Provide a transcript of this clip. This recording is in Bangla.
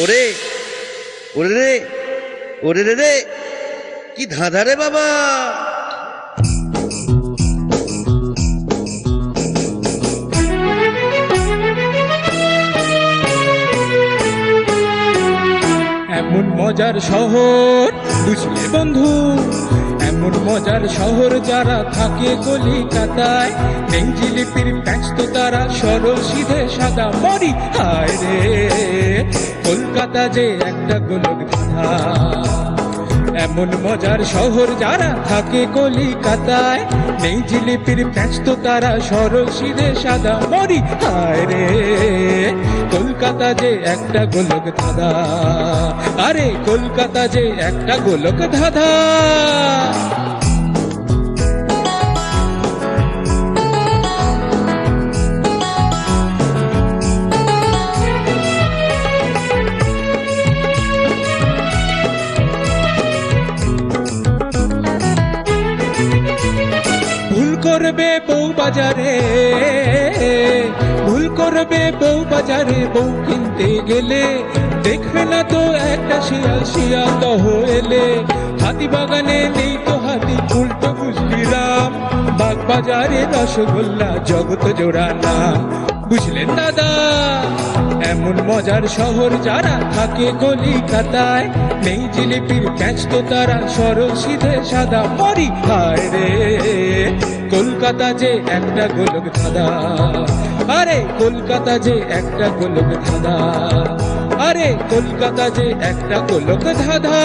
ওরে ওরে রে ওরে রে রে, কি ধাঁধা রে বাবা! এমন মজার শহর বুঝলে বন্ধু, এমন মজার শহর যারা থাকে কলিকাতায়, নেই জিলিপির প্যাঁচ তো তারা সরল সিধে সাদা মরি। হায় রে কলকাতা যে একটা গোলক ধাঁধা। এমন মজার শহর যারা থাকে কলিকাতায়, নেই জিলিপির প্যাঁচ তো তারা সরল সিধে সাদা মরি। হায় রে কলকাতা যে একটা গোলক ধাঁধা, আরে কলকাতা যে একটা গোলক ধাঁধা। ভুল করবে বউ বাজারে, ভুল করবে বউ বাজারে, বউ কিনতে গেলে দেখবে না তো একটা শিয়াল শিয়াল এলে। হাতি বাগানে নেই তো হাতি, উল্টো বুঝলি রাম, বাগ বাজারে রসগোল্লা জগত জোড়া নাম। বুঝলেন দাদা? এমন মজার শহর যারা থাকে কলিকাতায়, নেই জিলিপির প্যাঁচ তো তারা সরল সিধে সাদা মরি। হায় রে কলকাতা যে একটা গোলক ধাঁধা, আরে কলকাতা যে একটা গোলক ধাঁধা, আরে কলকাতা যে একটা গোলক ধাঁধা।